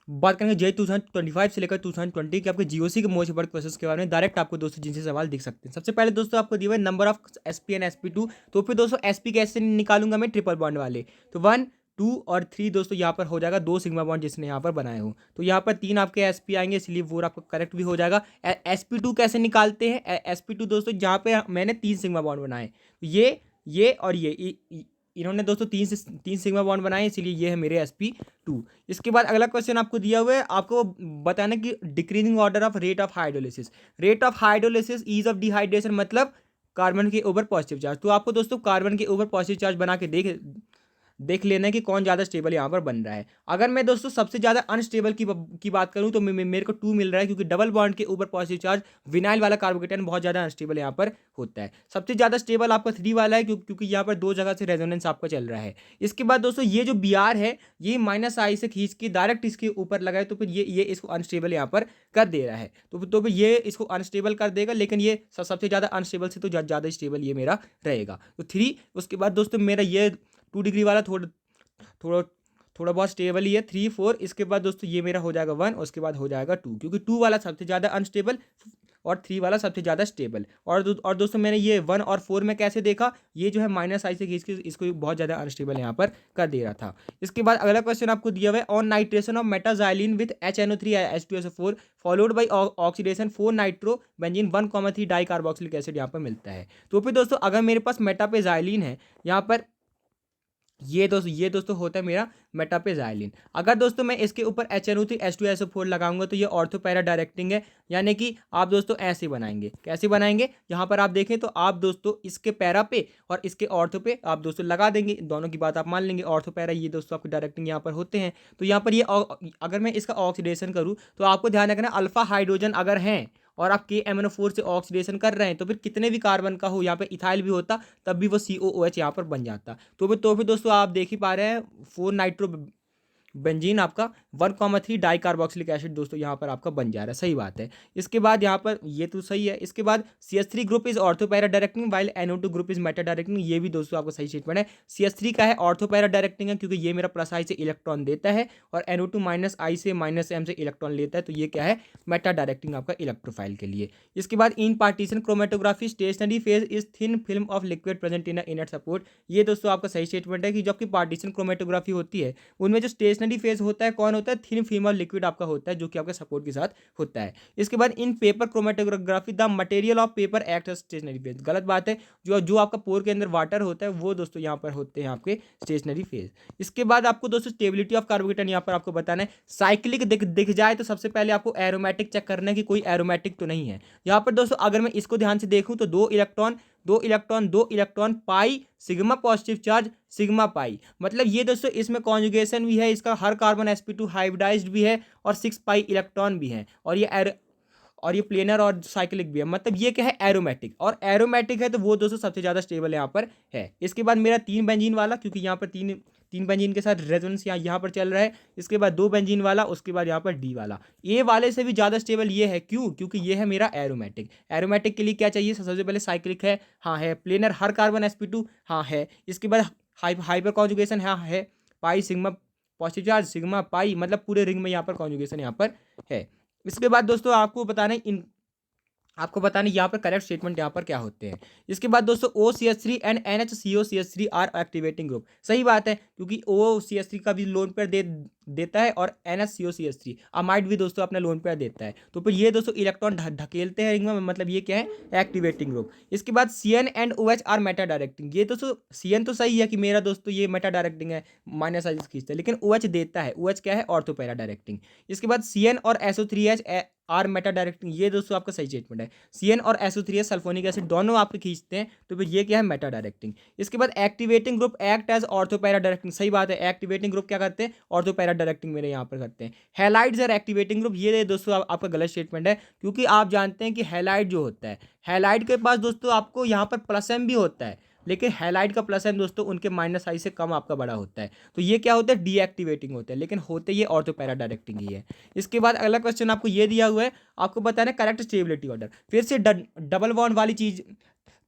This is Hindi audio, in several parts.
बात करेंगे जे 2025 से लेकर 2020 के आपके जीओसी के मोस्ट इंपोर्टेंट क्वेश्चंस के बारे में, डायरेक्ट आपको दोस्तों जिनसे सवाल दिख सकते हैं। सबसे पहले दोस्तों आपको दिया हुआ है number of SP and sp2। तो फिर दोस्तों एसपी कैसे निकालूंगा मैं ट्रिपल बॉन्ड वाले, तो 1 2 और 3 दोस्तों यहाँ पर हो जाएगा 2 सिग्मा बॉन्ड जिसने यहाँ पर बनाए हो, तो यहाँ पर 3 आपके एसपी आएंगे, इसलिए वो आपका करेक्ट भी हो जाएगा। sp2 कैसे निकालते हैं, sp2 दोस्तों जहाँ पे मैंने 3 सिग्मा बॉन्ड बनाए, तो ये और इन्होंने दोस्तों तीन सिग्मा बॉन्ड बनाए, इसलिए ये है मेरे sp2। इसके बाद अगला क्वेश्चन आपको दिया हुआ है, आपको बताना कि decreasing order of rate of hydrolysis. Rate of hydrolysis is of dehydration मतलब कार्बन के ऊपर पॉजिटिव चार्ज। तो आपको दोस्तों कार्बन के ऊपर पॉजिटिव चार्ज बना के देख लेना है कि कौन ज़्यादा स्टेबल यहाँ पर बन रहा है। अगर मैं दोस्तों सबसे ज़्यादा अनस्टेबल की बात करूँ तो मेरे को 2 मिल रहा है, क्योंकि डबल बॉन्ड के ऊपर पॉजिटिव चार्ज विनाइल वाला कार्बोकेटाइन बहुत ज़्यादा अनस्टेबल यहाँ पर होता है। सबसे ज़्यादा स्टेबल आपका 3 वाला है, क्योंकि यहाँ पर 2 जगह से रेजोनेंस आपका चल रहा है। इसके बाद दोस्तों ये जो Br है, ये -I से खींच के डायरेक्ट इसके ऊपर लगाए, तो फिर ये इसको अनस्टेबल यहाँ पर कर दे रहा है, तो फिर ये इसको अनस्टेबल कर देगा, लेकिन ये सबसे ज़्यादा अनस्टेबल से तो ज़्यादा स्टेबल ये मेरा रहेगा, तो 3। उसके बाद दोस्तों मेरा ये 2 डिग्री वाला थोड़ा थोड़ा बहुत स्टेबल ही है, 3 4। इसके बाद दोस्तों ये मेरा हो जाएगा 1, उसके बाद हो जाएगा 2, क्योंकि 2 वाला सबसे ज़्यादा अनस्टेबल और 3 वाला सबसे ज़्यादा स्टेबल। और दोस्तों मैंने ये 1 और 4 में कैसे देखा, ये जो है -I से खींच के इसको बहुत ज़्यादा अनस्टेबल यहाँ पर कर दे रहा था। इसके बाद अगला क्वेश्चन आपको दिया हुआ है, on nitration of metaxylene with HNO3 H2SO4 followed by oxidation 4 nitro benzene 1,3 di carboxylic acid यहाँ पर मिलता है। तो फिर दोस्तों अगर मेरे पास मेटापेजाइलिन है यहाँ पर, ये दोस्तों होता है मेरा मेटापेजाइलिन। अगर दोस्तों मैं इसके ऊपर HNO3 H2SO4 लगाऊंगा तो ये ऑर्थो पैरा डायरेक्टिंग है, यानी कि आप दोस्तों ऐसे बनाएंगे। कैसे बनाएंगे, यहाँ पर आप देखें तो आप दोस्तों इसके पैरा पे और इसके ऑर्थो पे आप दोस्तों लगा देंगे, दोनों की बात आप मान लेंगे। ऑर्थो पैरा ये दोस्तों आपके डायरेक्टिंग यहाँ पर होते हैं। तो यहाँ पर ये अगर मैं इसका ऑक्सीडेशन करूँ तो आपको ध्यान रखना, अल्फा हाइड्रोजन अगर हैं और आप KMNO4 से ऑक्सीडेशन कर रहे हैं, तो फिर कितने भी कार्बन का हो, यहाँ पे इथाइल भी होता तब भी वो COOH यहाँ पर बन जाता। तो फिर दोस्तों आप देख ही पा रहे हैं 4 नाइट्रो बेंजीन आपका 1,3 डाई कार्बोक्सिलिक एसिड दोस्तों यहाँ पर आपका बन जा रहा है, सही बात है। इसके बाद यहाँ पर ये तो सही है। इसके बाद CH3 group is ortho para directing while NO2 group is Meta directing, ये भी दोस्तों आपका सही स्टेटमेंट है। CH3 का है ऑर्थो पैरा डायरेक्टिंग है, क्योंकि ये मेरा +I से इलेक्ट्रॉन देता है और NO2 -I से -M से इलेक्ट्रॉन लेता है, तो ये क्या है, मेटा डायरेक्टिंग आपका इलेक्ट्रोफाइल के लिए। इसके बाद in partition chromatography stationary phase is thin film of liquid present in inner support, ये दोस्तों आपका सही स्टेटमेंट है कि जो आपकी पार्टीशन क्रोमेटोग्राफी होती है उनमें जो स्टेशनरी फेज होता है कौन होता है, थिन फिल्म ऑफ लिक्विड आपका होता है, जो कि आपके सपोर्ट के साथ होता है। इसके बाद in paper chromatography the material of paper act as stationary phase, गलत बात है। जो आपका पोर के अंदर वाटर होता है वो दोस्तों यहाँ पर होते हैं आपके स्टेशनरी फेज। इसके बाद आपको दोस्तों स्टेबिलिटी ऑफ कार्बोकेटाइन यहाँ पर आपको बताना है। साइक्लिक दिख जाए तो सबसे पहले आपको एरोमेटिक चेक करना है कि कोई एरोमेटिक तो नहीं है। यहाँ पर दोस्तों अगर मैं इसको ध्यान से देखूं तो 2 electron pi sigma positive charge sigma pi, मतलब ये दोस्तों इसमें कॉन्जुगेशन भी है, इसका हर कार्बन sp2 हाइब्रिडाइज्ड भी है और 6 पाई इलेक्ट्रॉन भी है, और ये प्लेनर और साइक्लिक भी है, मतलब ये क्या है, एरोमेटिक। और एरोमेटिक है तो वो दोस्तों सबसे ज़्यादा स्टेबल यहाँ पर है। इसके बाद मेरा 3 बेंजीन वाला, क्योंकि यहाँ पर तीन बेंजीन के साथ रेजोनेंस यहाँ पर चल रहा है। इसके बाद 2 बेंजीन वाला, उसके बाद यहाँ पर डी वाला, ए वाले से भी ज़्यादा स्टेबल ये है। क्यों, क्योंकि ये है मेरा एरोमेटिक। एरोमेटिक के लिए क्या चाहिए, सबसे पहले साइक्लिक है, हाँ है। प्लेनर हर कार्बन sp2, हाँ है। इसके बाद हाइपर कॉन्जुगेशन, हाँ है। Pi sigma positive charge sigma pi, मतलब पूरे रिंग में यहाँ पर कॉन्जुगेशन यहाँ पर है। इसके बाद दोस्तों आपको बताना यहाँ पर करेक्ट स्टेटमेंट यहाँ पर क्या होते हैं। इसके बाद दोस्तों OCH3 and NHCOCH3 are activating group, सही बात है, क्योंकि OCH3 का भी लोन पेयर देता है और NHCOCH3 अमाइड भी दोस्तों अपना लोन पेयर देता है, तो फिर ये दोस्तों इलेक्ट्रॉन ढकेलते हैं रिंग में, मतलब ये क्या है, एक्टिवेटिंग ग्रुप। इसके बाद CN and OH are meta directing, ये दोस्तों CN तो सही है कि मेरा दोस्तों ये मेटा डायरेक्टिंग है, -I खींचता है, लेकिन OH देता है, OH क्या है, ऑर्थो पैरा डायरेक्टिंग। इसके बाद CN और SO3H आर मेटा डायरेक्टिंग, ये दोस्तों आपका सही स्टेटमेंट है। CN और SO3H सल्फोनिक एसिड दोनों आपके खींचते हैं, तो फिर ये क्या है, मेटा डायरेक्टिंग। इसके बाद activating group act as ortho para directing, सही बात है। एक्टिवेटिंग ग्रुप क्या करते हैं, ऑर्थो पैरा डायरेक्टिंग मेरे यहाँ पर करते हैं। हैलाइड्स आर एक्टिवेटिंग ग्रुप, ये दोस्तों आपका गलत स्टेटमेंट है, क्योंकि आप जानते हैं कि हैलाइड जो होता है, हैलाइड के पास दोस्तों आपको यहाँ पर +M भी होता है, लेकिन हैलाइड का +M दोस्तों उनके -I से कम आपका बड़ा होता है, तो ये क्या होता है, डीएक्टिवेटिंग होता है, लेकिन होते ये ऑर्थो पैरा डायरेक्टिंग ही है। इसके बाद अगला क्वेश्चन आपको ये दिया हुआ है, आपको बताना है करेक्ट स्टेबिलिटी ऑर्डर। फिर से डबल बॉन्ड वाली चीज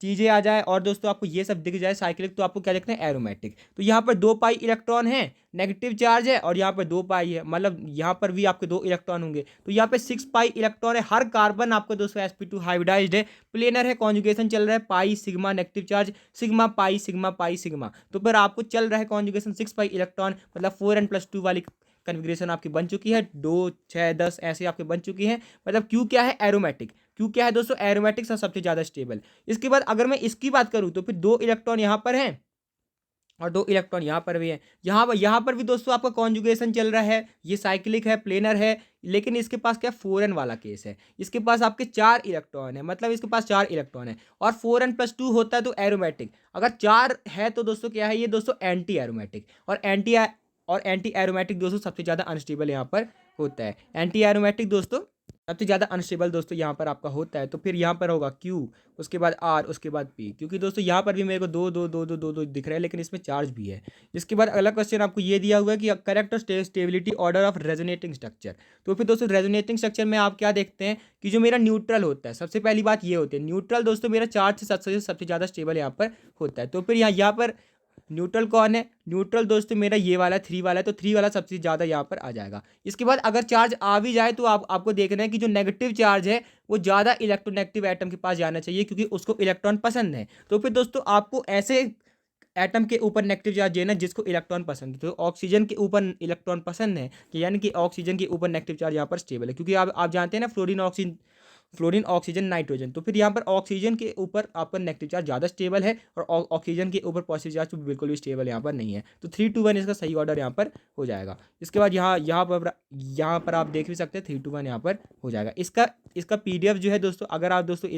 चीज़ें आ जाए और दोस्तों आपको ये सब दिख जाए साइक्लिक, तो आपको क्या देखना है, एरोमेटिक। तो यहाँ पर 2 पाई इलेक्ट्रॉन है, नेगेटिव चार्ज है, और यहाँ पर 2 पाई है, मतलब यहाँ पर भी आपके 2 इलेक्ट्रॉन होंगे, तो यहाँ पे 6 पाई इलेक्ट्रॉन है। हर कार्बन आपका दोस्तों sp2 हाइब्रिडाइज्ड है, प्लेनर है, कॉन्जुगेशन चल रहा है, pi sigma negative charge, sigma pi sigma pi sigma. तो फिर आपको चल रहा है कॉन्जुगेशन 6 पाई इलेक्ट्रॉन, मतलब 4n+2 वाली कन्फिग्रेशन आपकी बन चुकी है, 2 6 10 ऐसे आपके बन चुकी है। मतलब क्यों क्या है, एरोमेटिक। क्यों क्या है दोस्तों, एरोमेटिक सबसे ज़्यादा स्टेबल। इसके बाद अगर मैं इसकी बात करूँ तो फिर 2 इलेक्ट्रॉन यहाँ पर हैं और 2 इलेक्ट्रॉन यहाँ पर भी है। यहाँ पर भी दोस्तों आपका कॉन्जुगेशन चल रहा है, ये साइक्लिक है, प्लेनर है, लेकिन इसके पास क्या 4n वाला केस है। इसके पास आपके 4 इलेक्ट्रॉन है, मतलब इसके पास 4 इलेक्ट्रॉन है, और 4n+2 होता है तो एरोमेटिक। अगर 4 है तो दोस्तों क्या है ये दोस्तों, एंटी एरोमेटिक। और एंटी एरोमेटिक दोस्तों सबसे ज़्यादा अनस्टेबल यहाँ पर होता है। एंटी एरोमेटिक दोस्तों सबसे ज़्यादा अनस्टेबल दोस्तों यहाँ पर आपका होता है। तो फिर यहाँ पर होगा Q, उसके बाद R, उसके बाद P, क्योंकि दोस्तों यहाँ पर भी मेरे को 2 2 2 2 2 2 दिख रहा है, लेकिन इसमें चार्ज भी है। इसके बाद अगला क्वेश्चन आपको ये दिया हुआ है कि correct stability order of resonating structure. तो फिर दोस्तों रेजोनेटिंग स्ट्रक्चर में आप क्या देखते हैं कि जो मेरा न्यूट्रल होता है, सबसे पहली बात ये होती है, न्यूट्रल दोस्तों मेरा चार्ज से सबसे ज़्यादा स्टेबल यहाँ पर होता है। तो फिर यहाँ पर न्यूट्रल कौन है, न्यूट्रल दोस्तों मेरा ये वाला 3 वाला है, तो 3 वाला सबसे ज़्यादा यहाँ पर आ जाएगा। इसके बाद अगर चार्ज आ भी जाए तो आपको देखना है कि जो नेगेटिव चार्ज है वो ज़्यादा इलेक्ट्रोनेगेटिव एटम के पास जाना चाहिए, क्योंकि उसको इलेक्ट्रॉन पसंद है। तो फिर दोस्तों आपको ऐसे एटम के ऊपर नेगेटिव चार्ज देना जिसको इलेक्ट्रॉन पसंद है। तो ऑक्सीजन के ऊपर इलेक्ट्रॉन पसंद है, कि यानी कि ऑक्सीजन के ऊपर नेगेटिव चार्ज यहाँ पर स्टेबल है, क्योंकि आप जानते हैं ना, फ्लोरीन ऑक्सीजन नाइट्रोजन। तो फिर यहाँ पर ऑक्सीजन के ऊपर आपका नेगेटिव चार्ज ज़्यादा स्टेबल है, और ऑक्सीजन के ऊपर पॉजिटिव चार्ज तो बिल्कुल भी स्टेबल यहाँ पर नहीं है। तो 3 to 1 इसका सही ऑर्डर यहाँ पर हो जाएगा। इसके बाद यहाँ पर आप देख भी सकते हैं 3 to 1 यहाँ पर हो जाएगा। इसका PDF जो है दोस्तों, अगर आप दोस्तों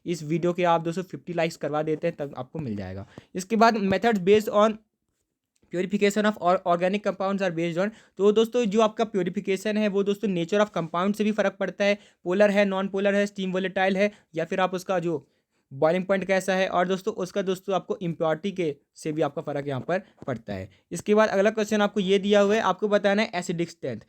इस वीडियो के आप दोस्तों 50 लाइक्स करवा देते हैं तब आपको मिल जाएगा। इसके बाद methods based on purification of organic compounds are based on. तो दोस्तों जो आपका प्योरीफिकेशन है वो दोस्तों नेचर ऑफ कंपाउंड से भी फर्क पड़ता है, पोलर है, नॉन पोलर है, स्टीम वोलेटाइल है, या फिर आप उसका जो बॉइलिंग पॉइंट कैसा है, और दोस्तों उसका दोस्तों आपको इम्प्योरिटी के से भी आपका फर्क यहाँ पर पड़ता है। इसके बाद अगला क्वेश्चन आपको ये दिया हुआ है, आपको बताना है एसिडिक स्ट्रेंथ।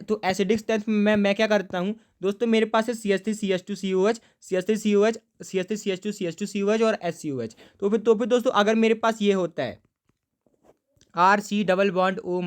तो एसिडिक स्ट्रेंथ में मैं क्या करता हूँ दोस्तों, मेरे पास है CH3CH2COH, CH3COH, CH3CH2CH2COH और HCOH। तो फिर दोस्तों अगर मेरे पास ये होता है RC double bond O-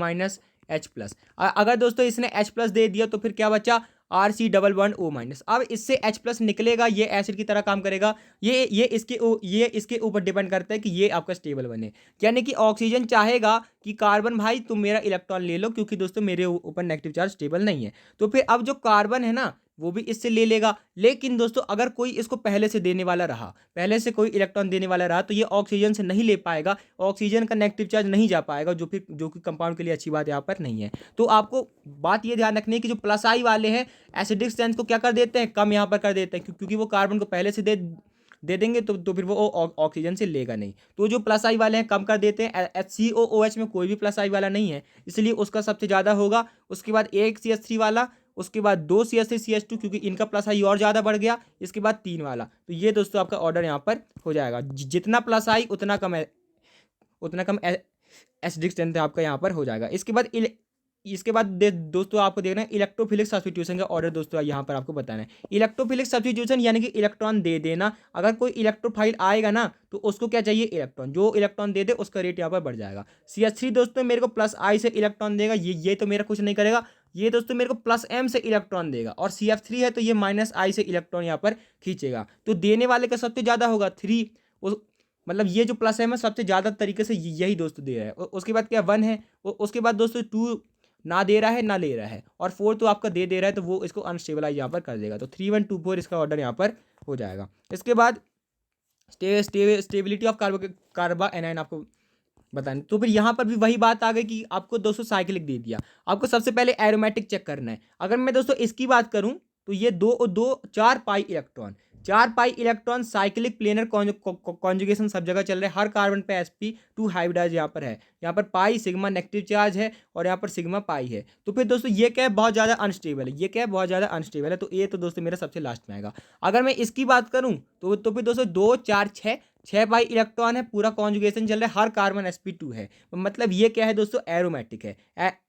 H+, अगर दोस्तों इसने H+ दे दिया तो फिर क्या बचा, RC डबल बॉन्ड O-। अब इससे H+ निकलेगा, ये एसिड की तरह काम करेगा। ये इसके ऊपर डिपेंड करता है कि ये आपका स्टेबल बने। यानी कि ऑक्सीजन चाहेगा कि कार्बन भाई तुम मेरा इलेक्ट्रॉन ले लो, क्योंकि दोस्तों मेरे ऊपर नेगेटिव चार्ज स्टेबल नहीं है। तो फिर अब जो कार्बन है ना वो भी इससे ले लेगा। लेकिन दोस्तों अगर कोई इसको पहले से देने वाला रहा, पहले से कोई इलेक्ट्रॉन देने वाला रहा, तो ये ऑक्सीजन से नहीं ले पाएगा, ऑक्सीजन का नेगेटिव चार्ज नहीं जा पाएगा, जो कि कंपाउंड के लिए अच्छी बात यहाँ पर नहीं है। तो आपको बात ये ध्यान रखनी है कि जो प्लस आई वाले हैं एसिडिक स्ट्रेंथ को क्या कर देते हैं, कम यहाँ पर कर देते हैं, क्योंकि वो कार्बन को पहले से दे देंगे तो फिर वो ऑक्सीजन से लेगा नहीं। तो जो प्लस आई वाले हैं कम कर देते हैं। HCOOH में कोई भी प्लस आई वाला नहीं है, इसलिए उसका सबसे ज़्यादा होगा। उसके बाद एक CH3 वाला, उसके बाद 2 CH3CH2, क्योंकि इनका प्लस आई और ज़्यादा बढ़ गया। इसके बाद 3 वाला। तो ये दोस्तों आपका ऑर्डर यहाँ पर हो जाएगा, जितना प्लस आई उतना कम एसिडिक स्ट्रेंथ आपका यहाँ पर हो जाएगा। इसके बाद दोस्तों आपको देखना है इलेक्ट्रोफिलिक सब्स्टिट्यूशन का ऑर्डर। दोस्तों यहाँ पर आपको बताना है इलेक्ट्रोफिलिक सब्स्टिट्यूशन, यानी कि इलेक्ट्रॉन दे देना। अगर कोई इलेक्ट्रोफाइल आएगा ना तो उसको क्या चाहिए, इलेक्ट्रॉन। जो इलेक्ट्रॉन दे दे उसका रेट यहाँ पर बढ़ जाएगा। CH3 दोस्तों मेरे को प्लस आई से इलेक्ट्रॉन देगा, ये तो मेरा कुछ नहीं करेगा। ये दोस्तों मेरे को प्लस M से इलेक्ट्रॉन देगा, और CF3 है तो ये माइनस आई से इलेक्ट्रॉन यहाँ पर खींचेगा। तो देने वाले का सबसे ज़्यादा होगा 3, मतलब ये जो प्लस M है सबसे ज़्यादा तरीके से यही दोस्तों दे रहा है। उसके बाद क्या 1 है, उसके बाद दोस्तों 2 ना दे रहा है ना ले रहा है, और 4 तो आपका दे रहा है, तो वो इसको अनस्टेबलाइज यहाँ पर कर देगा। तो 3 1 2 4 इसका ऑर्डर यहाँ पर हो जाएगा। इसके बाद स्टेबिलिटी ऑफ कार्बा एनाइन आपको बताने। तो फिर यहाँ पर भी वही बात आ गई कि आपको दोस्तों साइक्लिक दे दिया, आपको सबसे पहले एरोमेटिक चेक करना है। अगर मैं दोस्तों इसकी बात करूँ तो ये 2 और 2 4 pi electron cyclic planar conjugation सब जगह चल रहा है। हर कार्बन पे sp2 हाइब्रिडाइज यहाँ पर है। यहाँ पर पाई सिग्मा नेगेटिव चार्ज है, और यहाँ पर सिग्मा पाई है। तो फिर दोस्तों ये क्या है, बहुत ज़्यादा अनस्टेबल है। ये क्या है, बहुत ज़्यादा अनस्टेबल है। तो ये तो दोस्तों मेरा सबसे लास्ट में आएगा। अगर मैं इसकी बात करूँ तो फिर दोस्तों 2 4 6 पाई इलेक्ट्रॉन है, पूरा कॉन्जुगेशन चल रहा है, हर कार्बन sp2 है। मतलब ये क्या है दोस्तों, एरोमेटिक है।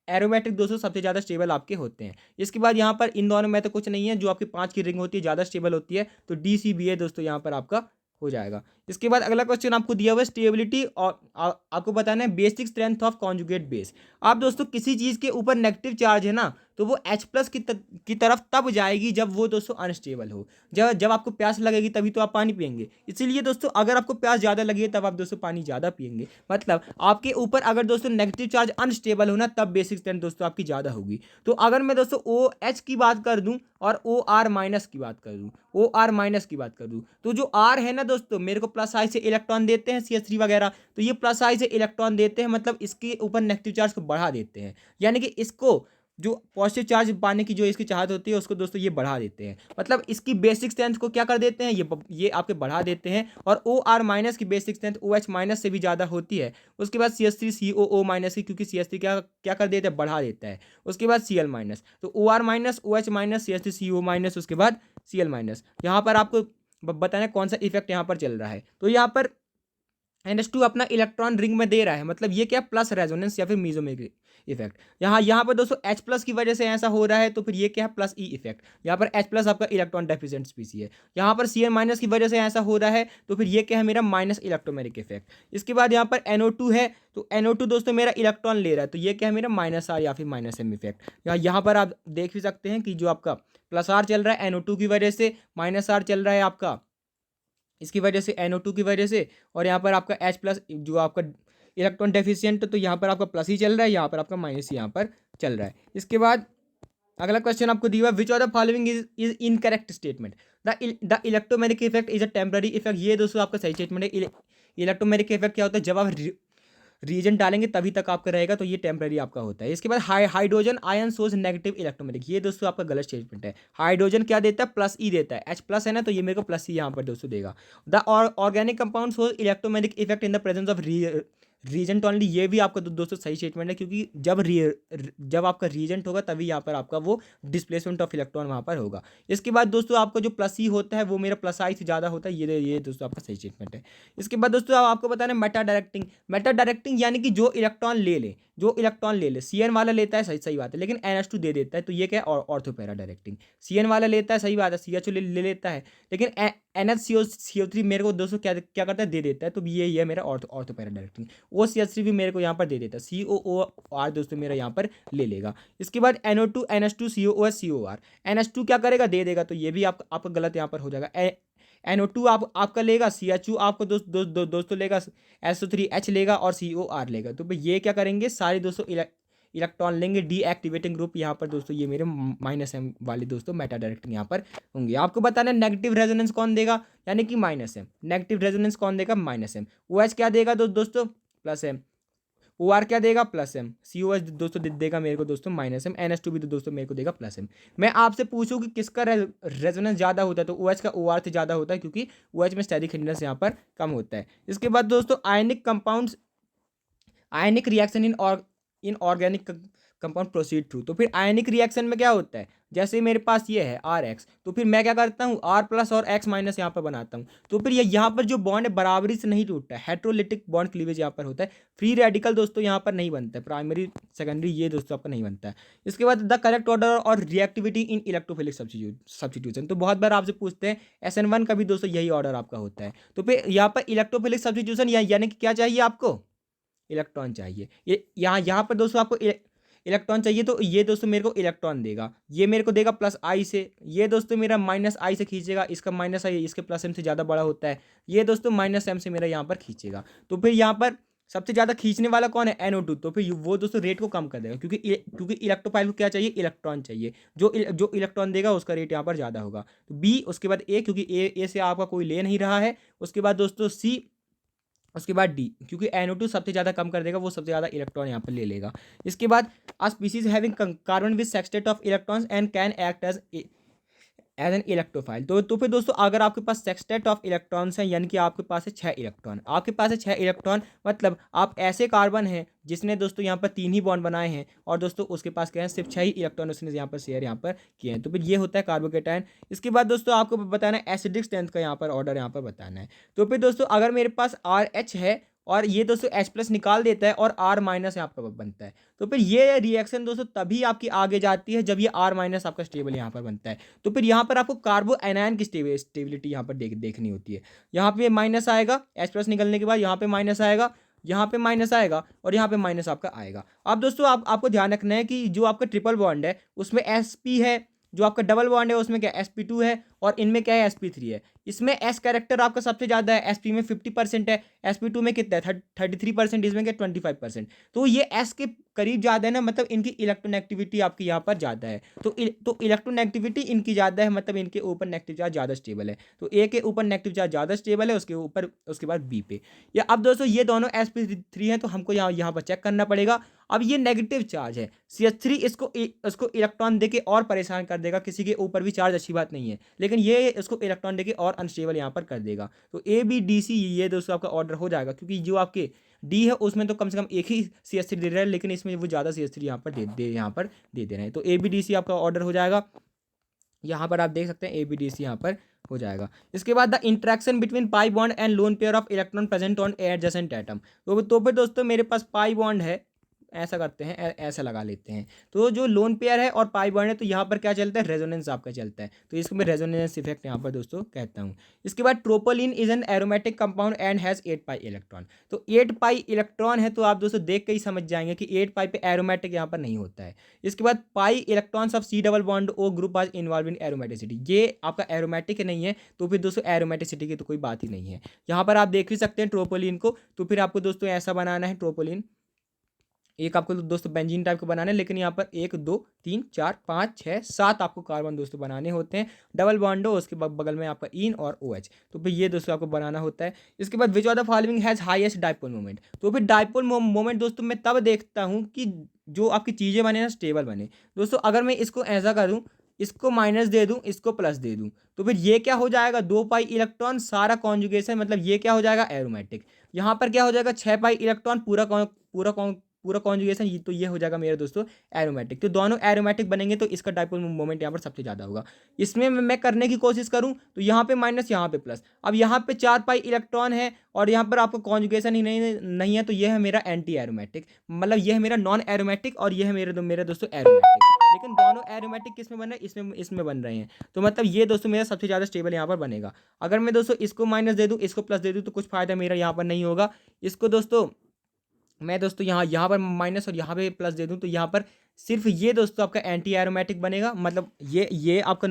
एरोमेटिक दोस्तों सबसे ज़्यादा स्टेबल आपके होते हैं। इसके बाद यहाँ पर इन दोनों में तो कुछ नहीं है, जो आपकी 5 की रिंग होती है ज़्यादा स्टेबल होती है। तो DCBA दोस्तों यहाँ पर आपका हो जाएगा। इसके बाद अगला क्वेश्चन आपको दिया हुआ है स्टेबिलिटी और आपको बताना है basic strength of conjugate base. आप दोस्तों किसी चीज़ के ऊपर नेगेटिव चार्ज है ना, तो वो H प्लस की तरफ तब जाएगी जब वो दोस्तों अनस्टेबल हो। जब जब आपको प्यास लगेगी तभी तो आप पानी पियेंगे। इसीलिए दोस्तों अगर आपको प्यास ज़्यादा लगी है तब आप दोस्तों पानी ज़्यादा पियेंगे। मतलब आपके ऊपर अगर दोस्तों नेगेटिव चार्ज अनस्टेबल हो ना, तब बेसिक स्ट्रेंथ दोस्तों आपकी ज़्यादा होगी। तो अगर मैं दोस्तों OH की बात कर दूं और OR माइनस की बात कर दूं, OR माइनस की बात कर दूं, तो जो R है ना दोस्तों, मेरे को प्लस आई से इलेक्ट्रॉन देते हैं CH3 वगैरह, तो ये प्लस आई से इलेक्ट्रॉन देते हैं, मतलब इसके ऊपर नेगेटिव चार्ज को बढ़ा देते हैं। यानी कि इसको जो पॉजिटिव चार्ज पाने की जो इसकी चाहत होती है उसको दोस्तों ये बढ़ा देते हैं। मतलब इसकी बेसिक स्ट्रेंथ को क्या कर देते हैं, ये आपके बढ़ा देते हैं। और OR माइनस की बेसिक स्ट्रेंथ OH माइनस से भी ज़्यादा होती है। उसके बाद CH3 COO माइनस की, क्योंकि CH3 क्या क्या कर देता है, बढ़ा देता है। उसके बाद Cl माइनस, तो OR minus OH minus CH3 CO minus, उसके बाद Cl माइनस। यहाँ पर आपको बताना है कौन सा इफेक्ट यहाँ पर चल रहा है। तो यहाँ पर NH2 अपना इलेक्ट्रॉन रिंग में दे रहा है, मतलब ये क्या प्लस रेजोनेंस या फिर मीजोमेरिक इफेक्ट। यहाँ पर दोस्तों H प्लस की वजह से ऐसा हो रहा है, तो फिर ये क्या है, प्लस ई इफेक्ट। यहाँ पर H प्लस आपका इलेक्ट्रॉन डेफिशिएंट स्पीसी है। यहाँ पर Cl माइनस की वजह से ऐसा हो रहा है, तो फिर ये क्या है, मेरा माइनस इलेक्ट्रोमेरिक इफेक्ट। इसके बाद यहाँ पर NO2 है, तो NO2 दोस्तों मेरा इलेक्ट्रॉन ले रहा है, तो ये क्या है, मेरा माइनस आर या फिर माइनस एम इफेक्ट। यहाँ पर आप देख भी सकते हैं कि जो आपका प्लस आर चल रहा है NO2 की वजह से, माइनस आर चल रहा है आपका इसकी वजह से NO2 की वजह से, और यहाँ पर आपका H प्लस जो आपका इलेक्ट्रॉन डेफिशिएंट, तो यहाँ पर आपका प्लस ही चल रहा है, यहाँ पर आपका माइनस ही यहाँ पर चल रहा है। इसके बाद अगला क्वेश्चन आपको दिया हुआ, which of the following is incorrect statement. The electromagnetic effect is a temporary effect. ये दोस्तों आपका सही स्टेटमेंट है। इलेक्ट्रोमैग्नेटिक इफेक्ट क्या होता है, जब आप रीजन डालेंगे तभी तक आपका रहेगा, तो ये टेम्पररी आपका होता है। इसके बाद hydrogen ion source negative electromagnetic, ये दोस्तों आपका गलत स्टेटमेंट है। हाइड्रोजन क्या देता है, प्लस ई देता है। H प्लस है ना, तो ये मेरे को प्लस ई यहाँ पर दोस्तों देगा। The organic compound source electromagnetic effect in the presence of reagent only, ये भी आपका दोस्तों सही स्टेटमेंट है, क्योंकि जब आपका रीजेंट होगा तभी यहाँ पर आपका वो डिस्प्लेसमेंट ऑफ इलेक्ट्रॉन वहाँ पर होगा। इसके बाद दोस्तों आपका जो प्लस ई होता है वो मेरा प्लस आई से ज़्यादा होता है, ये दोस्तों आपका सही स्टेटमेंट है। इसके बाद दोस्तों आपको बताना है मेटा डायरेक्टिंग यानी कि जो इलेक्ट्रॉन ले ले Cn वाला लेता है, सही बात है, लेकिन NH2 दे देता है, तो ये क्या है, ऑर्थो पैरा डायरेक्टिंग। Cn वाला लेता है, सही बात है, CHO ले लेता है, लेकिन NHCO3 मेरे को दोस्तों क्या क्या करता है, दे देता है, तो ये है मेरा ऑर्थो पैरा डायरेक्टिंग। OCH3 भी मेरे को यहाँ पर दे देता है, COOR दोस्तों मेरा यहाँ पर ले लेगा। इसके बाद NO2 NH2 COOH COR, NH2 क्या करेगा, दे देगा, तो ये भी आपका गलत यहाँ पर हो जाएगा। NO2 आपका लेगा, CHO आपको दोस्तों लेगा, SO3H लेगा और COR लेगा। तो भाई ये क्या करेंगे, सारे दोस्तों इलेक्ट्रॉन लेंगे डीएक्टिवेटिंग ग्रुप। यहाँ पर दोस्तों ये मेरे माइनस एम वाले दोस्तों मेटा डायरेक्टिंग यहाँ पर होंगे। आपको बताना है नेगेटिव रेजोनेंस कौन देगा, यानी कि माइनस एम। नेगेटिव रेजोनेंस कौन देगा, माइनस एम। OH क्या देगा दोस्तों, प्लस एम। OR क्या देगा, प्लस एम। COH दोस्तों देगा मेरे को दोस्तों माइनस एम। NH2 भी दोस्तों मेरे को देगा प्लस एम। मैं आपसे पूछूं कि किसका रेजोनेंस ज़्यादा होता है, तो OH का OR से ज़्यादा होता है, क्योंकि OH में स्टेरिक हिंड्रेंस यहाँ पर कम होता है। इसके बाद दोस्तों ionic compounds, ionic reaction in organic compound proceed through. तो फिर आयनिक रिएक्शन में क्या होता है, जैसे मेरे पास ये है RX, तो फिर मैं क्या करता हूँ, R प्लस और X माइनस यहाँ पर बनाता हूँ। तो फिर यहाँ पर जो बॉन्ड है बराबरी से नहीं टूटता है, हेट्रोलिटिक बॉन्ड क्लीवेज यहाँ पर होता है। फ्री रेडिकल दोस्तों यहाँ पर नहीं बनता है, प्राइमरी सेकेंडरी ये दोस्तों आपका नहीं बनता है। इसके बाद द करेक्ट ऑर्डर और रिएक्टिविटी इन इलेक्ट्रोफिलिक सब्स्टिट्यूशन, तो बहुत बार आपसे पूछते हैं SN1 का भी दोस्तों यही ऑर्डर आपका होता है। तो फिर यहाँ पर इलेक्ट्रोफिलिक सब्स्टिट्यूशन यानी कि क्या चाहिए आपको, इलेक्ट्रॉन चाहिए। ये यहाँ पर दोस्तों आपको इलेक्ट्रॉन चाहिए, तो ये दोस्तों मेरे को इलेक्ट्रॉन देगा, ये मेरे को देगा प्लस आई से, ये दोस्तों मेरा माइनस आई से खींचेगा, इसका माइनस आई इसके प्लस एम से ज़्यादा बड़ा होता है, ये दोस्तों माइनस एम से मेरा यहाँ पर खींचेगा। तो फिर यहाँ पर सबसे ज़्यादा खींचने वाला कौन है, NO2, तो फिर वो दोस्तों रेट को कम कर देगा, क्योंकि इलेक्ट्रोफाइल को क्या चाहिए, इलेक्ट्रॉन चाहिए। जो इलेक्ट्रॉन देगा उसका रेट यहाँ पर ज़्यादा होगा। तो B, उसके बाद A, क्योंकि ए से आपका कोई ले नहीं रहा है, उसके बाद दोस्तों C, उसके बाद D, क्योंकि NO2 सबसे ज़्यादा कम कर देगा, वो सबसे ज़्यादा इलेक्ट्रॉन यहाँ पर ले लेगा। इसके बाद a species having carbon with sextet of electrons and can act as an electrophile. तो फिर दोस्तों अगर आपके पास सेक्सटेट ऑफ इलेक्ट्रॉन्स हैं, यानी कि आपके पास है 6 इलेक्ट्रॉन, आपके पास है 6 इलेक्ट्रॉन, मतलब आप ऐसे कार्बन हैं जिसने दोस्तों यहाँ पर 3 ही बॉन्ड बनाए हैं, और दोस्तों उसके पास क्या है, सिर्फ 6 ही इलेक्ट्रॉन उसने यहाँ पर शेयर यहाँ पर किए हैं, तो फिर ये होता है कार्बोकेटायन। इसके बाद दोस्तों आपको बताना है एसिडिक स्ट्रेंथ का यहाँ पर ऑर्डर यहाँ पर बताना है। तो फिर दोस्तों अगर मेरे पास RH है और ये दोस्तों H प्लस निकाल देता है और R माइनस यहाँ पर बनता है। तो फिर ये रिएक्शन दोस्तों तभी आपकी आगे जाती है जब ये R माइनस आपका स्टेबल यहाँ पर बनता है। तो फिर यहाँ पर आपको कार्बो एनायन की स्टेबिलिटी यहाँ पर देखनी होती है। यहाँ पे माइनस आएगा, H प्लस निकलने के बाद यहाँ पे माइनस आएगा, यहाँ पे माइनस आएगा और यहाँ पे माइनस आपका आएगा। अब दोस्तों आपको ध्यान रखना है कि जो आपका ट्रिपल बॉन्ड है उसमें sp है, जो आपका डबल बॉन्ड है उसमें क्या sp2 है और इनमें क्या है sp3 है। इसमें s कैरेक्टर आपका सबसे ज़्यादा है, sp में 50% है, sp2 में कितना है 33%, इसमें क्या 25%। तो ये s के करीब ज़्यादा है ना, मतलब इनकी इलेक्ट्रोनेगेटिविटी आपकी यहाँ पर ज़्यादा है। तो इलेक्ट्रोनेगेटिविटी इनकी ज़्यादा है, मतलब इनके ऊपर नेगेटिव चार्ज ज़्यादा स्टेबल है। तो ए के ऊपर नेगेटिव चार्ज ज़्यादा स्टेबल है, उसके ऊपर उसके बाद बी पे। या अब दोस्तों ये दोनों sp3 हैं तो हमको यहाँ पर चेक करना पड़ेगा। अब ये नेगेटिव चार्ज है, CH3 इसको इलेक्ट्रॉन देके और परेशान कर देगा, किसी के ऊपर भी चार्ज अच्छी बात नहीं है, लेकिन ये इसको इलेक्ट्रॉन देके और अनस्टेबल यहाँ पर कर देगा। तो ABDC ये दोस्तों आपका ऑर्डर हो जाएगा, क्योंकि जो आपके डी है उसमें तो कम से कम एक ही CH3 दे रहा है, लेकिन इसमें वो ज़्यादा CH3 यहाँ पर दे रहे हैं। तो ABDC आपका ऑर्डर हो जाएगा। यहाँ पर आप देख सकते हैं ABDC यहाँ पर हो जाएगा। इसके बाद the interaction between pi bond and lone pair of electron present on adjacent atom. तो फिर दोस्तों मेरे पास पाई बॉन्ड है, ऐसा करते हैं, ऐसा लगा लेते हैं। तो जो लोन पेयर है और पाई बॉन्ड है तो यहाँ पर क्या चलता है, रेजोनेंस आपका चलता है। तो इसको मैं रेजोनेंस इफेक्ट यहाँ पर दोस्तों कहता हूँ। इसके बाद tropolone is an aromatic compound and has 8 pi electron. तो 8 पाई इलेक्ट्रॉन है, तो आप दोस्तों देख के ही समझ जाएंगे कि 8 पाई पे एरोमेटिक यहाँ पर नहीं होता है। इसके बाद pi electrons of C double bond O group आज इन्वॉल्व इन एरोमेटिसिटी। ये आपका एरोमेटिक नहीं है, तो फिर दोस्तों एरोमेटिसिटी की तो कोई बात ही नहीं है। यहाँ पर आप देख भी सकते हैं ट्रोपोलिन को। तो फिर आपको दोस्तों ऐसा बनाना है ट्रोपोलिन, एक आपको दोस्तों बेंजीन टाइप को बनाना है, लेकिन यहाँ पर 1 2 3 4 5 6 7 आपको कार्बन दोस्तों बनाने होते हैं। डबल बॉन्ड हो, उसके बगल में आपका इन और OH। तो फिर ये दोस्तों आपको बनाना होता है। इसके बाद which of the following has highest dipole moment. तो फिर डाइपोल मोमेंट दोस्तों मैं तब देखता हूँ कि जो आपकी चीज़ें बने ना स्टेबल बने। दोस्तों अगर मैं इसको ऐसा करूँ, इसको माइनस दे दूँ, इसको प्लस दे दूँ, तो फिर ये क्या हो जाएगा, 2 पाई इलेक्ट्रॉन सारा कॉन्जुगेशन, मतलब ये क्या हो जाएगा एरोमेटिक। यहाँ पर क्या हो जाएगा 6 पाई इलेक्ट्रॉन पूरा कॉन्जुगेशन, ये तो ये हो जाएगा मेरे दोस्तों एरोमेटिक। तो दोनों एरोमेटिक बनेंगे तो इसका डाइपोल मोमेंट यहाँ पर सबसे ज़्यादा होगा। इसमें मैं करने की कोशिश करूँ तो यहाँ पे माइनस, यहाँ पे प्लस। अब यहाँ पे 4 पाई इलेक्ट्रॉन है और यहाँ पर आपको कॉन्जुगेशन ही नहीं है, तो ये है मेरा एंटी एरोमेटिक, मतलब ये है मेरा नॉन एरोमेटिक और ये है मेरे दोस्तों एरोमेटिक। लेकिन दोनों एरोमेटिक किस में बन रहे हैं, इसमें बन रहे हैं। तो मतलब ये दोस्तों मेरा सबसे ज़्यादा स्टेबल यहाँ पर बनेगा। अगर मैं दोस्तों इसको माइनस दे दूँ, इसको प्लस दे दूँ, तो कुछ फायदा मेरा यहाँ पर नहीं होगा। इसको दोस्तों मैं दोस्तों यहाँ पर माइनस और यहाँ पे प्लस दे दूँ, तो यहाँ पर सिर्फ ये दोस्तों आपका एंटी एरोमेटिक बनेगा, मतलब ये आपका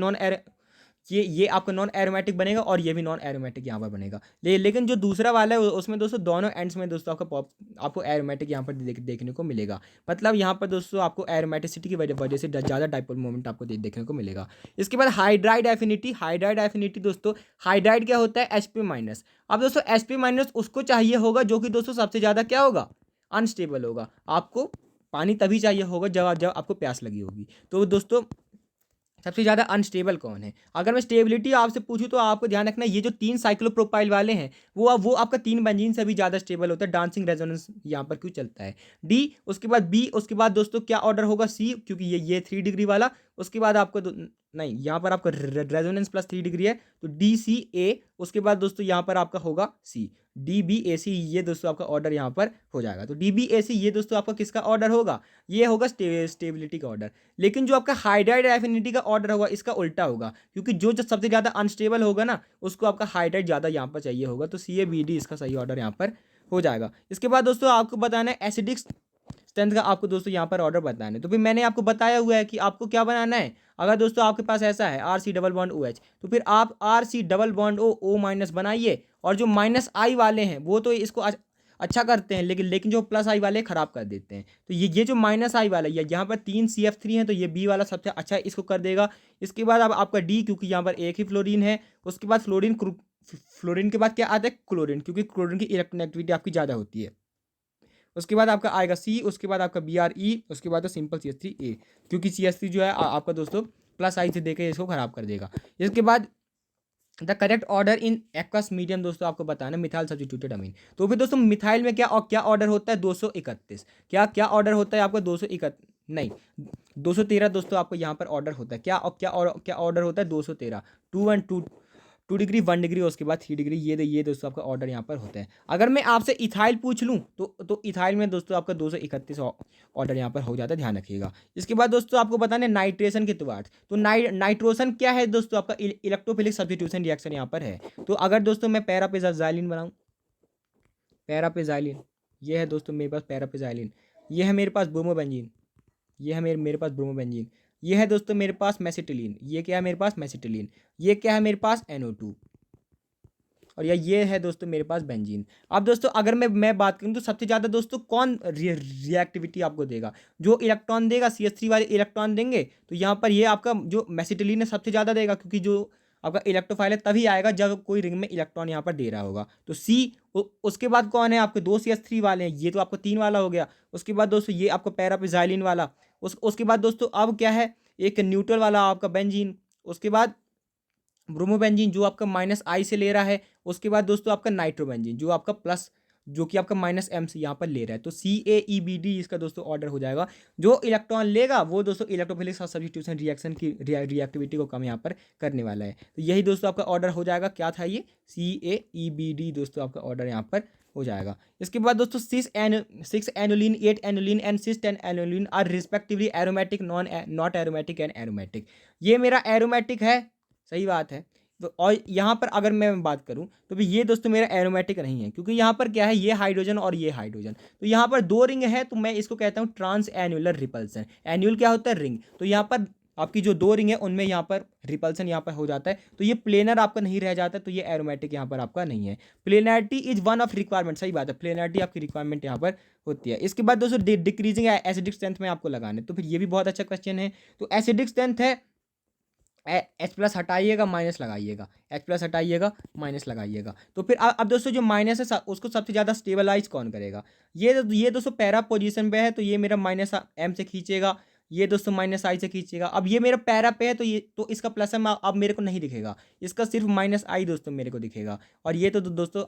ये आपका नॉन एरोमेटिक बनेगा और ये भी नॉन एरोमेटिक यहाँ पर बनेगा। लेकिन जो दूसरा वाला है उसमें दोस्तों दोनों एंड्स में दोस्तों आपको एरोमेटिक यहाँ पर देखने को मिलेगा। मतलब यहाँ पर दोस्तों आपको एरोमेटिसिटी की वजह से ज़्यादा डाइपोल मोमेंट आपको देखने को मिलेगा। इसके बाद हाइड्राइड एफिनिटी दोस्तों, हाइड्राइड क्या होता है Sp माइनस। अब दोस्तों Sp माइनस उसको चाहिए होगा जो कि दोस्तों सबसे ज़्यादा क्या होगा, अनस्टेबल होगा। आपको पानी तभी चाहिए होगा जब आपको प्यास लगी होगी। तो दोस्तों सबसे ज़्यादा अनस्टेबल कौन है, अगर मैं स्टेबिलिटी आपसे पूछूं तो आपको ध्यान रखना है ये जो 3 साइक्लोप्रोपाइल वाले हैं वो आपका 3 बेंजीन से भी ज़्यादा स्टेबल होता है। डांसिंग रेजोनेंस यहाँ पर क्यों चलता है D, उसके बाद B, उसके बाद दोस्तों क्या ऑर्डर होगा C, क्योंकि ये 3 डिग्री वाला। उसके बाद आपको नहीं, यहाँ पर आपका रेजोनेंस प्लस 3 डिग्री है तो DCA। उसके बाद दोस्तों यहाँ पर आपका होगा C, DBAC। ये दोस्तों आपका ऑर्डर यहाँ पर हो जाएगा। तो DBAC ये दोस्तों आपका किसका ऑर्डर होगा, ये होगा स्टेबिलिटी का ऑर्डर। लेकिन जो आपका हाइड्राइड एफिनिटी का ऑर्डर होगा इसका उल्टा होगा, क्योंकि जो सबसे ज़्यादा अनस्टेबल होगा ना उसको आपका हाइड्राइड ज़्यादा यहाँ पर चाहिए होगा। तो CABD इसका सही ऑर्डर यहाँ पर हो जाएगा। इसके बाद दोस्तों आपको बताना है एसिडिक स्ट्रेंथ का, आपको दोस्तों यहाँ पर ऑर्डर बताना है। तो फिर मैंने आपको बताया हुआ है कि आपको क्या बनाना है। अगर दोस्तों आपके पास ऐसा है RC डबल बॉन्ड OH, तो फिर आप RC double bond O minus बनाइए, और जो माइनस I वाले हैं वो तो इसको अच्छा करते हैं, लेकिन जो प्लस I वाले ख़राब कर देते हैं। तो ये जो माइनस I वाला है, यहाँ पर 3 CF3 है, तो ये B वाला सबसे अच्छा इसको कर देगा। इसके बाद अब आपका D, क्योंकि यहाँ पर एक ही फ्लोरीन है। उसके बाद फ्लोरीन के बाद क्या आता है, क्लोरीन, क्योंकि क्लोरीन की इलेक्ट्रोनेगेटिविटी आपकी ज़्यादा होती है। उसके बाद आपका आएगा C, उसके बाद आपका BRE, उसके बाद तो सिंपल CH3A, क्योंकि CH3 जो है आपका दोस्तों प्लस I से देकर इसको ख़राब कर देगा। इसके बाद the correct order in aqueous medium दोस्तों आपको बताना मिथाइल सब्स्टिट्यूटेड अमीन। तो फिर दोस्तों मिथाइल में क्या ऑर्डर होता है, 231। क्या ऑर्डर होता है आपका 231 नहीं 213 दोस्तों आपको यहाँ पर ऑर्डर होता है। क्या ऑर्डर होता है 213, 2 डिग्री, 1 डिग्री, उसके बाद 3 डिग्री। ये दोस्तों आपका ऑर्डर यहाँ पर होता है। अगर मैं आपसे इथाइल पूछ लूँ तो इथाइल में दोस्तों आपका 231 ऑर्डर यहाँ पर हो जाता है, ध्यान रखिएगा। इसके बाद दोस्तों आपको बताना है नाइट्रेशन के त्वार्थ। तो नाइट्रोसन क्या है दोस्तों, आपका इलेक्ट्रोफिलिक सब्स्टिट्यूशन रिएक्शन यहाँ पर है। तो अगर दोस्तों मैं पैरापेजाइलिन बनाऊँ, पैरापेजाइलिन, ये है दोस्तों मेरे पास पैरापेजाइलिन, ये है मेरे पास ब्रोमोबेंजीन, ये है मेरे पास ब्रोमोबेंजीन, ये है दोस्तों मेरे पास मेसिटिलीन, ये क्या है मेरे पास मेसिटिलीन, ये क्या है मेरे पास NO2, और ये है दोस्तों मेरे पास बेंजीन। अब दोस्तों अगर मैं बात करूं तो सबसे ज़्यादा दोस्तों कौन रिएक्टिविटी आपको देगा, जो इलेक्ट्रॉन देगा, CH3 वाले इलेक्ट्रॉन देंगे, तो यहाँ पर ये आपका जो मेसिटिलीन है सबसे ज़्यादा देगा, क्योंकि जो आपका इलेक्ट्रोफाइल है तभी आएगा जब कोई रिंग में इलेक्ट्रॉन यहाँ पर दे रहा होगा। तो C। उसके बाद कौन है आपके 2 CH3 वाले हैं, ये तो आपको 3 वाला हो गया। उसके बाद दोस्तों ये आपको पैरापेजाइलिन वाला, उसके बाद दोस्तों अब क्या है, एक न्यूट्रल वाला आपका बेंजीन, उसके बाद ब्रोमोबेंजीन जो आपका -I से ले रहा है, उसके बाद दोस्तों आपका नाइट्रोबेंजीन जो आपका प्लस, जो कि आपका -M से यहाँ पर ले रहा है। तो CaEbD इसका दोस्तों ऑर्डर हो जाएगा। जो इलेक्ट्रॉन लेगा वो दोस्तों इलेक्ट्रोफिलिक सब्स्टिट्यूशन रिएक्शन की रिएक्टिविटी को कम यहाँ पर करने वाला है। तो यही दोस्तों आपका ऑर्डर हो जाएगा। क्या था ये, CaEbD दोस्तों आपका ऑर्डर यहाँ पर हो जाएगा। इसके बाद दोस्तों 6 annulene, 8 annulene and 6 10 annulene are respectively aromatic, not aromatic and aromatic. ये मेरा एरोमेटिक है, सही बात है। तो और यहाँ पर अगर मैं बात करूँ तो भी ये दोस्तों मेरा एरोमेटिक नहीं है, क्योंकि यहाँ पर क्या है, ये हाइड्रोजन और ये हाइड्रोजन, तो यहाँ पर 2 रिंग है, तो मैं इसको कहता हूँ ट्रांस एन्युलर रिपल्सन। एन्युल क्या होता है, रिंग, तो यहाँ पर आपकी जो 2 रिंग है उनमें यहाँ पर रिपल्सन यहाँ पर हो जाता है, तो ये प्लेनर आपका नहीं रह जाता, तो ये एरोमेटिक यहाँ पर आपका नहीं है। Planarity is one of requirement, सही बात है, प्लेनरिटी आपकी रिक्वायरमेंट यहाँ पर होती है। इसके बाद दोस्तों डिक्रीजिंग एसिडिक स्ट्रेंथ में आपको लगाने, तो फिर ये भी बहुत अच्छा क्वेश्चन है। तो एसिडिक स्ट्रेंथ है, H+ हटाइएगा, माइनस लगाइएगा, H+ हटाइएगा, माइनस लगाइएगा। तो फिर अब दोस्तों जो माइनस है उसको सबसे ज़्यादा स्टेबलाइज कौन करेगा, ये दोस्तों पैरा पोजीशन पे है, तो ये मेरा -M से खींचेगा, ये दोस्तों -I से खींचेगा। अब ये मेरा पैरा पे है, तो इसका +M अब मेरे को नहीं दिखेगा, इसका सिर्फ -I दोस्तों मेरे को दिखेगा। और ये तो दोस्तों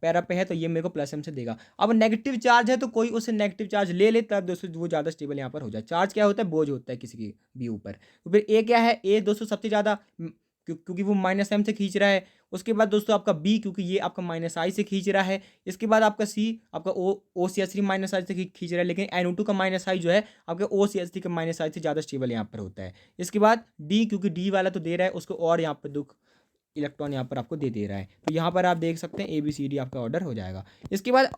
पैरा पे है, तो ये मेरे को +M से देगा। अब नेगेटिव चार्ज है, तो कोई उससे नेगेटिव चार्ज ले ले, तब दोस्तों वो ज़्यादा स्टेबल यहाँ पर हो जाए। चार्ज क्या होता है, बोझ होता है किसी की भी ऊपर। तो फिर ए क्या है, ए दोस्तों सबसे ज़्यादा, क्योंकि वो -M से खींच रहा है। उसके बाद दोस्तों आपका B, क्योंकि ये आपका -I से खींच रहा है। इसके बाद आपका C, आपका OCH3 -I से खींच रहा है, लेकिन NO2 का -I जो है आपका OCH3 का -I से ज़्यादा स्टेबल यहाँ पर होता है। इसके बाद D, क्योंकि D वाला तो दे रहा है उसको, और यहाँ पर दुख इलेक्ट्रॉन यहाँ पर आपको दे रहा है, तो यहाँ पर आप देख सकते हैं ABCD आपका ऑर्डर हो जाएगा। इसके बाद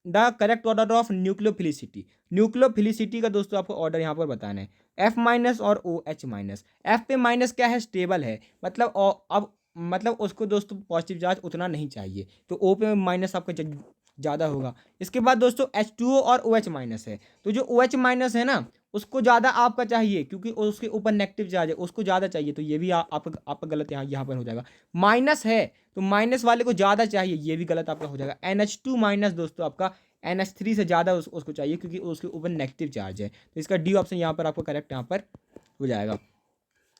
the correct order of nucleophilicity, nucleophilicity का दोस्तों आपको ऑर्डर यहाँ पर बताना है, F- और OH-। F पे माइनस क्या है, स्टेबल है, मतलब अब मतलब उसको दोस्तों पॉजिटिव चार्ज उतना नहीं चाहिए, तो O पे माइनस आपका ज़्यादा होगा। इसके बाद दोस्तों H2O और OH- है, तो जो OH- है ना उसको ज़्यादा आपका चाहिए, क्योंकि उसके ऊपर नेगेटिव चार्ज है, उसको ज़्यादा चाहिए, तो ये भी आपका गलत यहाँ पर हो जाएगा। माइनस है तो माइनस वाले को ज़्यादा चाहिए, ये भी गलत आपका हो जाएगा। NH2- दोस्तों आपका NH3 से ज़्यादा उसको चाहिए, क्योंकि उसके ऊपर नेगेटिव चार्ज है, तो इसका D ऑप्शन यहाँ पर आपको करेक्ट यहाँ पर हो जाएगा।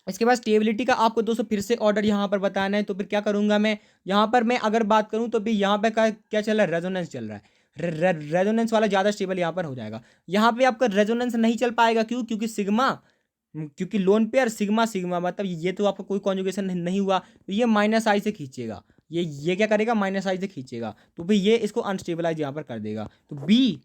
इसके बाद स्टेबिलिटी का आपको दोस्तों फिर से ऑर्डर यहाँ पर बताना है, तो फिर क्या करूँगा मैं, यहाँ पर मैं अगर बात करूँ तो फिर यहाँ पर क्या चल रहा है, रेजोनेंस चल रहा है, रेजोनेंस वाला ज़्यादा स्टेबल यहाँ पर हो जाएगा। यहाँ पे आपका रेजोनेंस नहीं चल पाएगा, क्योंकि सिग्मा, क्योंकि लोन पेयर सिग्मा सिग्मा, मतलब ये तो आपका कोई कॉन्जुगेशन नहीं हुआ, तो ये -I से खींचेगा, ये क्या करेगा, -I से खींचेगा, तो फिर ये इसको अनस्टेबलाइज यहाँ पर कर देगा। तो B,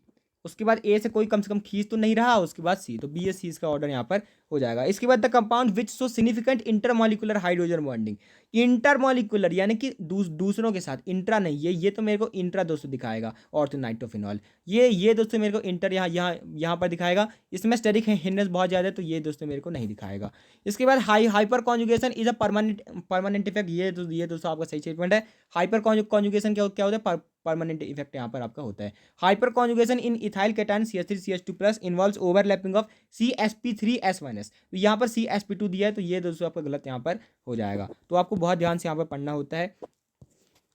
उसके बाद A से कोई कम से कम खींच तो नहीं रहा, उसके बाद C, तो B या C इसका ऑर्डर यहाँ पर हो जाएगा। इसके बाद the compound which so significant intermolecular hydrogen bonding, intermolecular यानी कि दूसरों के साथ, इंट्रा नहीं, ये तो मेरे को इंट्रा दोस्तों दिखाएगा, ऑर्थोनाइट्रोफिनॉल, ये दोस्तों मेरे को इंटर यहाँ पर दिखाएगा। इसमें स्टेरिक हिंड्रेंस बहुत ज़्यादा है, तो ये दोस्तों मेरे को नहीं दिखाएगा। इसके बाद hyper conjugation is a permanent effect, ये दोस्तों आपका सही स्टेटमेंट है। हाइपर कॉन्जुगेशन क्या होता है, परमानेंट इफेक्ट यहाँ पर आपका होता है। Hyper conjugation in ethyl cation CH3CH2+ involves overlapping of CsP3S- तो यहाँ पर CsP2 दिया है, तो ये दोस्तों आपका गलत यहाँ पर हो जाएगा, तो आपको बहुत ध्यान से यहाँ पर पढ़ना होता है।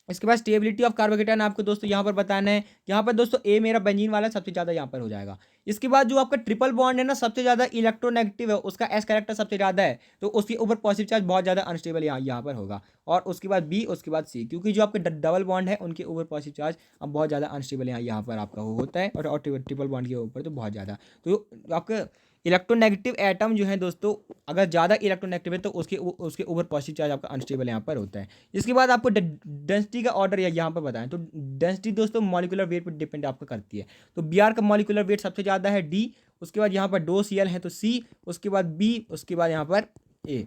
इसके बाद स्टेबिलिटी ऑफ कार्बोकेटायन आपको दोस्तों यहाँ पर बताना है। यहाँ पर दोस्तों ए मेरा बेंजीन वाला सबसे ज़्यादा यहाँ पर हो जाएगा। इसके बाद जो आपका ट्रिपल बॉन्ड है ना, सबसे ज़्यादा इलेक्ट्रोनेगेटिव है, उसका एस कैरेक्टर सबसे ज़्यादा है, तो उसके ऊपर पॉजिटिव चार्ज बहुत ज़्यादा अनस्टेबल यहाँ पर होगा। और उसके बाद बी, उसके बाद सी, क्योंकि जो आपके डबल बॉन्ड है उनके ऊपर पॉजिटिव चार्ज अब बहुत ज़्यादा अनस्टेबल यहाँ पर आपका होता है, और ट्रिपल बॉन्ड के ऊपर तो बहुत ज़्यादा। तो आपका इलेक्ट्रोनेगेटिव एटम जो है दोस्तों, अगर ज़्यादा इलेक्ट्रोनेगेटिव है तो उसके ऊपर पॉजिटिव चार्ज आपका अनस्टेबल यहाँ पर होता है। इसके बाद आपको डेंसिटी का ऑर्डर यहाँ पर बताएं, तो डेंसिटी दोस्तों मॉलिक्यूलर वेट पर डिपेंड आपका करती है। तो बी आर का मॉलिक्यूलर वेट सबसे ज़्यादा है डी, उसके बाद यहाँ पर दो सी एल है तो सी, उसके बाद बी, उसके बाद यहाँ पर ए।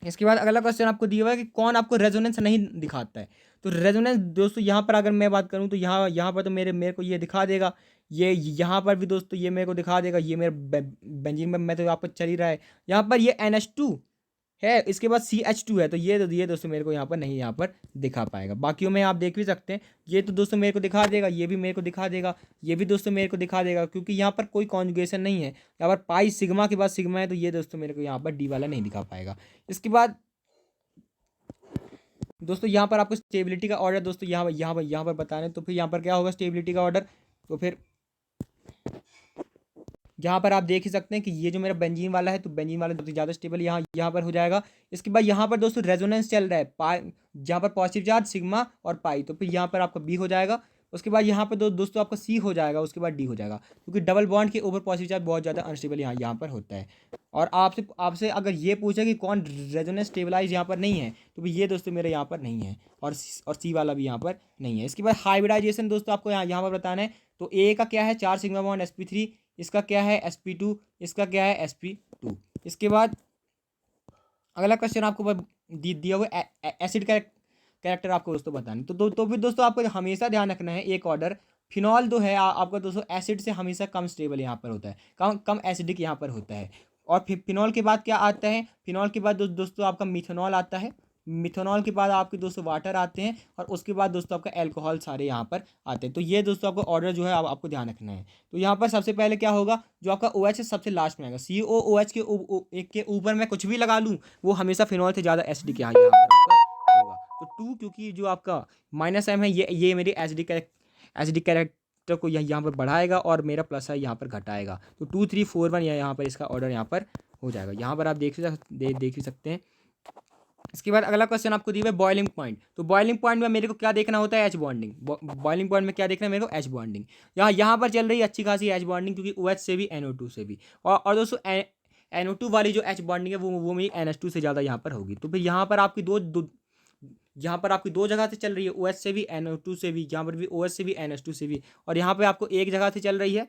इसके बाद अगला क्वेश्चन आपको दिया हुआ है कि कौन आपको रेजोनेंस नहीं दिखाता है। तो रेजोनेंस दोस्तों यहाँ पर अगर मैं बात करूँ तो यहाँ पर तो मेरे को ये दिखा देगा, ये यहाँ पर भी दोस्तों ये मेरे को दिखा देगा, ये मेरे बेंजीन में मैं तो आपको चल ही रहा है। यहाँ पर ये NH2 है, इसके बाद CH2 है, तो ये दोस्तों मेरे को यहाँ पर नहीं यहाँ पर दिखा पाएगा। बाकियों में आप देख भी सकते हैं, ये तो दोस्तों मेरे को दिखा देगा, ये भी मेरे को दिखा देगा, ये भी दोस्तों मेरे को दिखा देगा, क्योंकि यहाँ पर कोई कॉन्जुगेशन नहीं है। यहाँ पर पाई सिग्मा के बाद सिग्मा है, तो ये दोस्तों मेरे को यहाँ पर डी वाला नहीं दिखा पाएगा। इसके बाद दोस्तों यहाँ पर आपको स्टेबिलिटी का ऑर्डर दोस्तों यहाँ पर बताना है, तो फिर यहाँ पर क्या होगा स्टेबिलिटी का ऑर्डर। तो फिर यहाँ पर आप देख ही सकते हैं कि ये जो मेरा बेंजीन वाला है, तो बेंजीन वाला सबसे ज़्यादा स्टेबल यहाँ पर हो जाएगा। इसके बाद यहाँ पर दोस्तों रेजोनेंस चल रहा है पाई, जहाँ पर पॉजिटिव चार्ज सिग्मा और पाई, तो फिर यहाँ पर आपका बी हो जाएगा। उसके बाद यहाँ पर दोस्तों आपका सी हो जाएगा, उसके बाद डी हो जाएगा, क्योंकि डबल बॉन्ड के ऊपर पॉजिटिव चार्ज बहुत ज़्यादा अनस्टेबल यहाँ पर होता है। और आपसे अगर ये पूछे कि कौन रेजोनेंस स्टेबलाइज यहाँ पर नहीं है, तो भी ये दोस्तों मेरे यहाँ पर नहीं है, और सी वाला भी यहाँ पर नहीं है। इसके बाद हाइब्रिडाइजेशन दोस्तों आपको यहाँ पर बताना है। तो ए का क्या है 4 सिग्मा बॉन्ड sp3, इसका क्या है sp2, इसका क्या है sp2। इसके बाद अगला क्वेश्चन आपको दिया हुआ एसिड का कैरेक्टर आपको दोस्तों बताना। तो फिर दोस्तों आपको हमेशा ध्यान रखना है एक ऑर्डर, फिनॉल जो है आपका दोस्तों एसिड से हमेशा कम स्टेबल यहाँ पर होता है, कम एसिडिक यहाँ पर होता है। और फिर फिनॉल के बाद क्या आता है, फिनॉल के बाद दोस्तों आपका मिथेनॉल आता है, मिथेनॉल के बाद आपके दोस्तों वाटर आते हैं, और उसके बाद दोस्तों आपका अल्कोहल सारे यहाँ पर आते हैं। तो ये दोस्तों आपको ऑर्डर जो है आपको ध्यान रखना है। तो यहाँ पर सबसे पहले क्या होगा, जो आपका OH है सबसे लास्ट में आएगा, COOH के ऊपर मैं कुछ भी लगा लूँ वो हमेशा फिनॉल से ज़्यादा एसिडिक यहाँ पर आपका होगा। तो 2, क्योंकि जो आपका -M है ये मेरी एसिडिक कैरेक्टर को यहाँ पर बढ़ाएगा, और मेरा प्लस है यहाँ पर घटाएगा। तो 2 3 4 1 यहाँ पर इसका ऑर्डर यहाँ पर हो जाएगा। यहाँ पर आप देख ही सकते हैं। इसके बाद अगला क्वेश्चन आपको दिया है बॉइलिंग पॉइंट। तो बॉइलिंग पॉइंट में मेरे को क्या देखना होता है, एच बॉन्डिंग। बॉइलिंग पॉइंट में क्या देखना है मेरे को, एच बॉन्डिंग। यहाँ पर चल रही है अच्छी खासी एच बॉन्डिंग, क्योंकि OH से भी NO2 से भी, और दोस्तों NO2 वाली जो एच बॉन्डिंग है वो मेरी NH2 से ज़्यादा यहाँ पर होगी। तो फिर यहाँ पर आपकी यहाँ पर आपकी दो जगह से चल रही है, OH से भी NO2 से भी, यहाँ पर भी OH से भी NH2 से भी, और यहाँ पर आपको एक जगह से चल रही है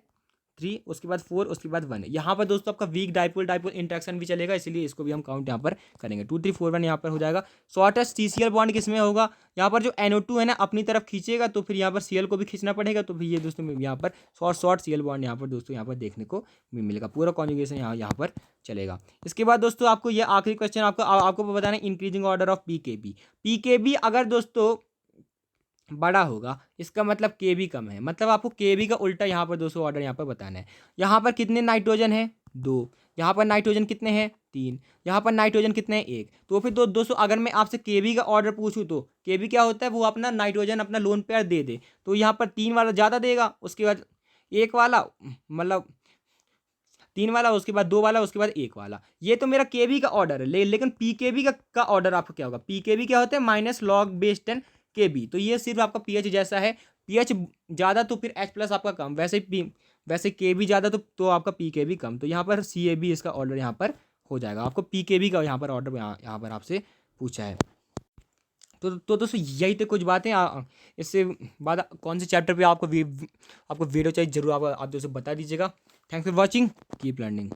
3, उसके बाद 4, उसके बाद 1। यहाँ पर दोस्तों आपका वीक डाइपोल इंटरेक्शन भी चलेगा, इसलिए इसको भी हम काउंट यहाँ पर करेंगे। 2 3 4 1 यहाँ पर हो जाएगा। शॉर्टेस्ट CCl बॉन्ड किसमें होगा, यहाँ पर जो NO2 है ना अपनी तरफ खींचेगा, तो फिर यहाँ पर Cl को भी खींचना पड़ेगा, तो फिर ये दोस्तों यहाँ पर शॉर्ट Cl बॉन्ड यहाँ पर दोस्तों यहाँ पर देखने को भी मिलेगा। पूरा कॉन्जुगेशन यहाँ पर चलेगा। इसके बाद दोस्तों आपको ये आखिरी क्वेश्चन आपको बताना है इंक्रीजिंग ऑर्डर ऑफ PKB अगर दोस्तों बड़ा होगा, इसका मतलब KB कम है, मतलब आपको KB का उल्टा यहाँ पर दोस्तों ऑर्डर यहाँ पर बताना है। यहाँ पर कितने नाइट्रोजन है 2, यहाँ पर नाइट्रोजन कितने हैं 3, यहाँ पर नाइट्रोजन कितने हैं 1। तो फिर दोस्तों अगर मैं आपसे KB का ऑर्डर पूछूँ, तो KB क्या होता है, वो अपना नाइट्रोजन अपना लोन पेयर दे, तो यहाँ पर 3 वाला ज़्यादा देगा, उसके बाद 1 वाला, मतलब 3 वाला, उसके बाद 2 वाला, उसके बाद 1 वाला। ये तो मेरा KB का ऑर्डर है, लेकिन PKB का ऑर्डर आपको क्या होगा। PKB क्या होता है -log/10 KB। तो ये सिर्फ आपका pH जैसा है, pH ज़्यादा तो फिर H+ आपका कम, वैसे KB ज़्यादा तो आपका PKB कम। तो यहाँ पर CAB इसका ऑर्डर यहाँ पर हो जाएगा। आपको PKB का यहाँ पर ऑर्डर यहाँ पर आपसे पूछा है। तो दोस्तों यही तो कुछ बातें। इससे बाद कौन से चैप्टर पे आपको वीडियो चाहिए, जरूर आप दोस्तों बता दीजिएगा। Thanks for watching, keep learning.